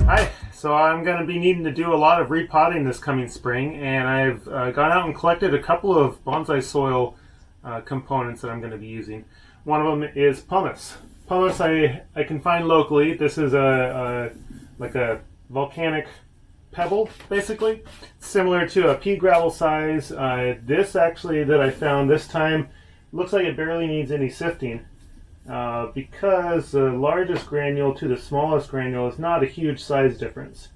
Hi, so I'm going to be needing to do a lot of repotting this coming spring, and I've gone out and collected a couple of bonsai soil components that I'm going to be using. One of them is pumice. Pumice I can find locally. This is like a volcanic pebble, basically, similar to a pea gravel size. This actually that I found this time looks like it barely needs any sifting. Because the largest granule to the smallest granule is not a huge size difference.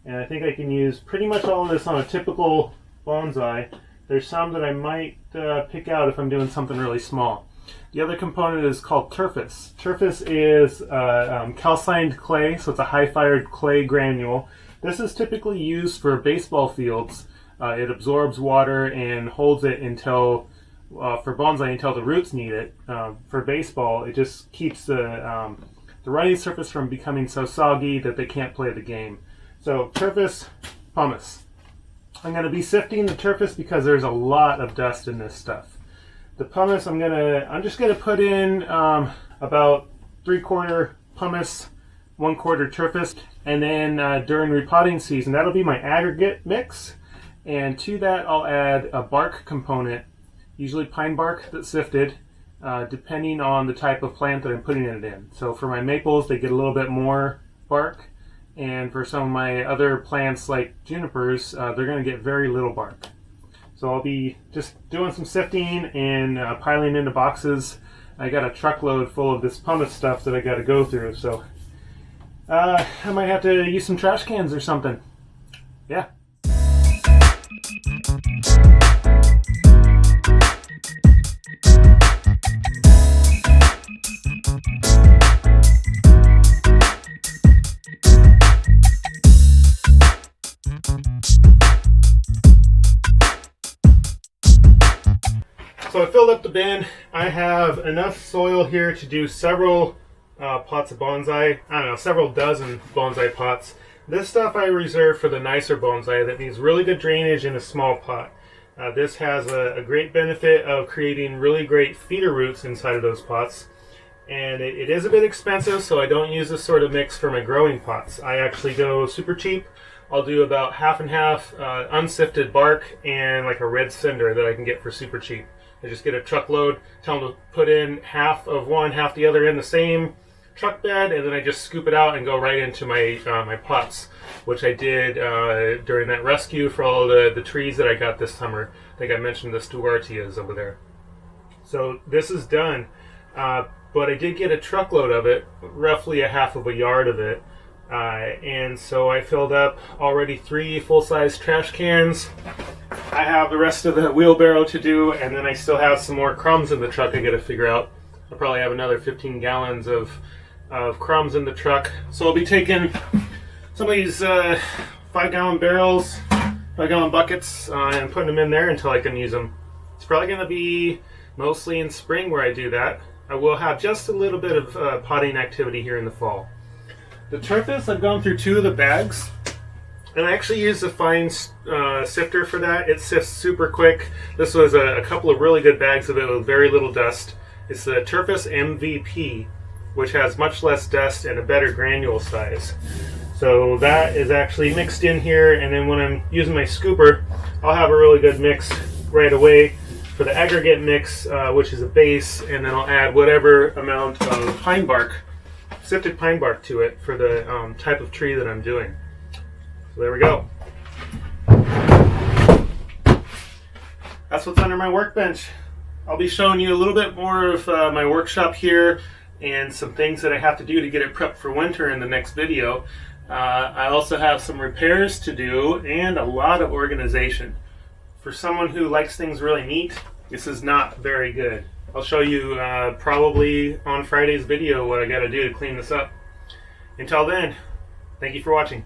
And I think I can use pretty much all of this on a typical bonsai. There's some that I might pick out if I'm doing something really small. The other component is called turfus. Turfus is calcined clay, so it's a high-fired clay granule. This is typically used for baseball fields. It absorbs water and holds it until for bonsai until the roots need it. For baseball, it just keeps the running surface from becoming so soggy that they can't play the game. So turfus, pumice. I'm going to be sifting the turfus because there's a lot of dust in this stuff. The pumice, I'm just gonna put in about 3/4 pumice, 1/4 turfus, and then during repotting season, that'll be my aggregate mix. And to that, I'll add a bark component, usually pine bark that's sifted, depending on the type of plant that I'm putting it in. So for my maples, they get a little bit more bark, and for some of my other plants like junipers, they're going to get very little bark. So I'll be just doing some sifting and piling into boxes. I got a truckload full of this pumice stuff that I got to go through, so I might have to use some trash cans or something. Yeah. So I filled up the bin. I have enough soil here to do several pots of bonsai. I don't know, several dozen bonsai pots. This stuff I reserve for the nicer bonsai that needs really good drainage in a small pot. This has a great benefit of creating really great feeder roots inside of those pots. And it is a bit expensive, so I don't use this sort of mix for my growing pots. I actually go super cheap. I'll do about half and half unsifted bark and like a red cinder that I can get for super cheap. I just get a truckload, tell them to put in half of one, half the other in the same truck bed, and then I just scoop it out and go right into my my pots, which I did during that rescue for all the trees that I got this summer. I think I mentioned the Stuartias over there. So this is done, but I did get a truckload of it, roughly a half of a yard of it, and so I filled up already 3 full-size trash cans. I have the rest of the wheelbarrow to do, and then I still have some more crumbs in the truck I got to figure out. I'll probably have another 15 gallons of crumbs in the truck. So I'll be taking some of these 5-gallon barrels, 5-gallon buckets, and putting them in there until I can use them. It's probably going to be mostly in spring where I do that. I will have just a little bit of potting activity here in the fall. The turfus, I've gone through 2 of the bags. And I actually used a fine sifter for that. It sifts super quick. This was a couple of really good bags of it with very little dust. It's the Turfus MVP, which has much less dust and a better granule size. So that is actually mixed in here, and then when I'm using my scooper, I'll have a really good mix right away for the aggregate mix, which is a base, and then I'll add whatever amount of pine bark, sifted pine bark to it for the type of tree that I'm doing. So there we go. That's what's under my workbench. I'll be showing you a little bit more of my workshop here and some things that I have to do to get it prepped for winter in the next video. I also have some repairs to do and a lot of organization. For someone who likes things really neat, this is not very good. I'll show you probably on Friday's video what I got to do to clean this up. Until then, thank you for watching.